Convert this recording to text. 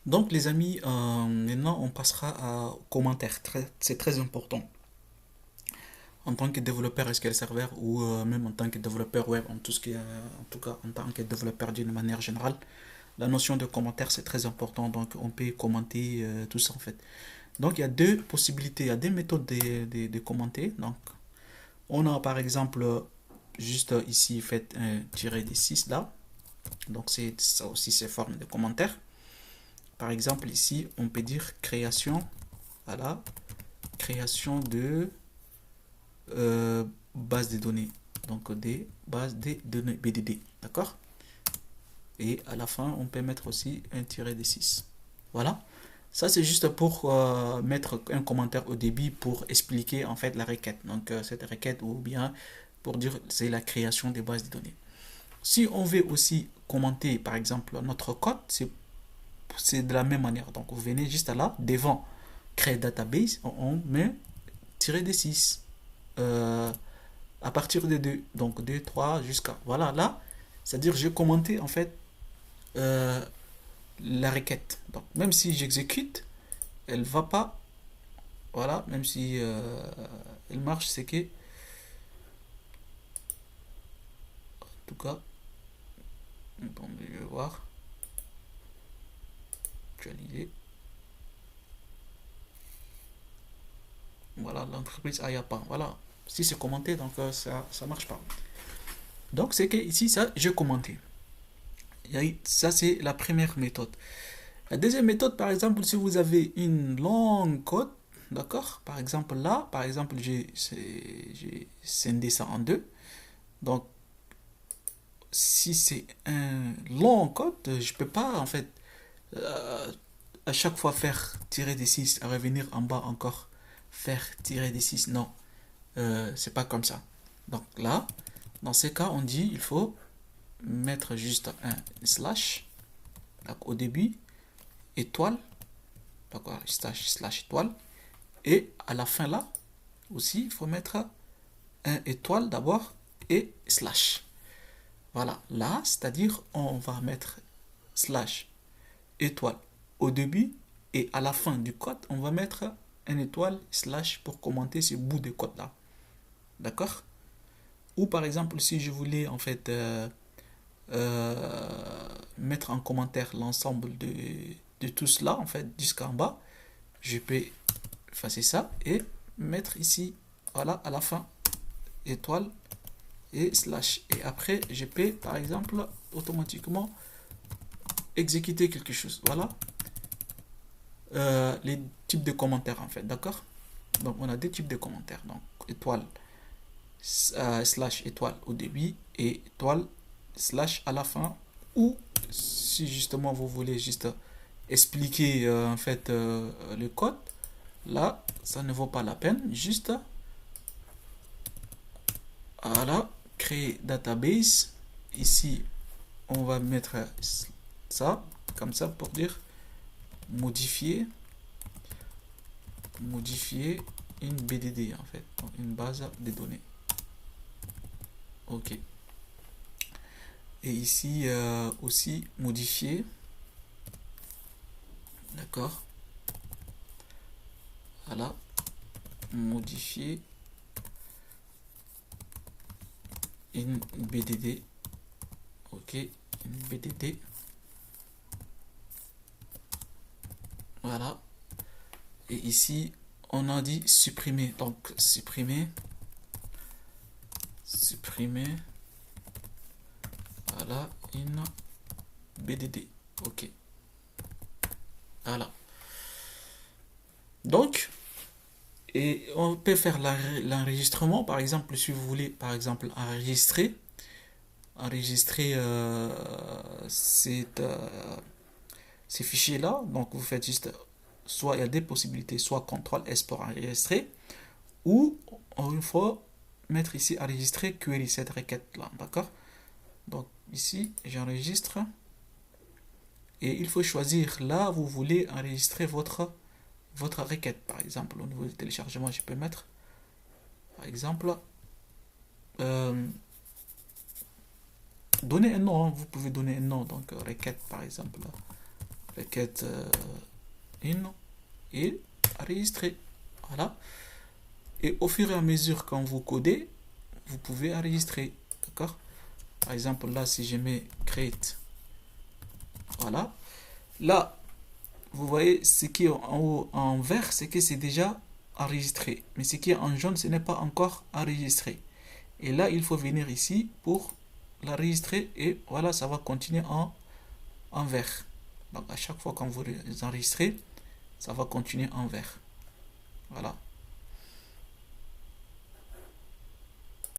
Donc les amis, maintenant on passera aux commentaires. C'est très important. En tant que développeur SQL Server ou même en tant que développeur web, en tout cas en tant que développeur d'une manière générale, la notion de commentaire c'est très important. Donc on peut commenter tout ça en fait. Donc il y a deux possibilités, il y a deux méthodes de commenter. Donc on a par exemple juste ici fait un tiré des 6 là. Donc c'est ça aussi c'est forme de commentaire. Par exemple ici on peut dire création, voilà, création de euh, base de données. Donc des bases de données BDD, d'accord. Et à la fin on peut mettre aussi un tiré des 6. Voilà. Ça, c'est juste pour mettre un commentaire au début pour expliquer en fait la requête. Donc, cette requête ou bien pour dire c'est la création des bases de données. Si on veut aussi commenter par exemple notre code, c'est de la même manière. Donc, vous venez juste là, devant créer database, on met tirer des 6 à partir de 2. Donc, 2 3 jusqu'à. Voilà, là, c'est-à-dire j'ai commenté en fait euh, la requête. Donc, même si j'exécute, elle va pas. Voilà, même si elle marche, c'est que, en tout cas, attendez, je vais voir, actualiser. Voilà, l'entreprise Ayapa. Voilà, si c'est commenté, donc ça marche pas. Donc, c'est que ici, ça, j'ai commenté. Ça, c'est la première méthode. La deuxième méthode, par exemple, si vous avez une longue code, d'accord. Par exemple, là, par exemple, j'ai scindé ça en deux. Donc, si c'est un long code, je peux pas, en fait, euh, à chaque fois faire tirer des 6 à revenir en bas encore, faire tirer des 6 non, c'est pas comme ça. Donc là, dans ces cas, on dit il faut mettre juste un slash donc, au début, étoile, d'accord, slash étoile, et à la fin là aussi, il faut mettre un étoile d'abord et slash. Voilà, là, c'est-à-dire on va mettre slash étoile au début et à la fin du code, on va mettre un étoile slash pour commenter ce bout de code là. D'accord. Ou par exemple, si je voulais en fait mettre en commentaire l'ensemble de tout cela, en fait, jusqu'en bas, je peux effacer ça et mettre ici, voilà, à la fin, étoile et slash. Et après, je peux par exemple automatiquement exécuter quelque chose. Voilà les types de commentaires en fait, d'accord. Donc on a deux types de commentaires, donc étoile slash étoile au début et étoile slash à la fin, ou si justement vous voulez juste expliquer en fait le code, là ça ne vaut pas la peine, juste voilà, créer database, ici on va mettre ça comme ça pour dire modifier une BDD en fait, une base de données. Ok. Et ici aussi modifier, d'accord. Voilà, modifier une BDD. Ok, une BDD. Voilà. Et ici, on a dit supprimer. Donc supprimer. Voilà, une BDD. Ok. Voilà. Donc, et on peut faire l'enregistrement, par exemple, si vous voulez, par exemple, enregistrer ces fichiers-là. Donc, vous faites juste, soit il y a des possibilités, soit CTRL S pour enregistrer, ou une fois mettre ici enregistrer query cette requête-là, d'accord. Donc, ici, j'enregistre, et il faut choisir là, vous voulez enregistrer votre requête. Par exemple, au niveau du téléchargement, je peux mettre, par exemple, euh, donner un nom, hein. Vous pouvez donner un nom, donc requête par exemple, requête in et enregistrer. Voilà. Et au fur et à mesure quand vous codez, vous pouvez enregistrer. D'accord? Par exemple, là, si je mets create, voilà. Là, vous voyez, ce qui est en haut en vert, c'est que c'est déjà enregistré. Mais ce qui est en jaune, ce n'est pas encore enregistré. Et là, il faut venir ici pour l'enregistrer. Et voilà, ça va continuer en vert. Donc, à chaque fois quand vous enregistrez, ça va continuer en vert. Voilà.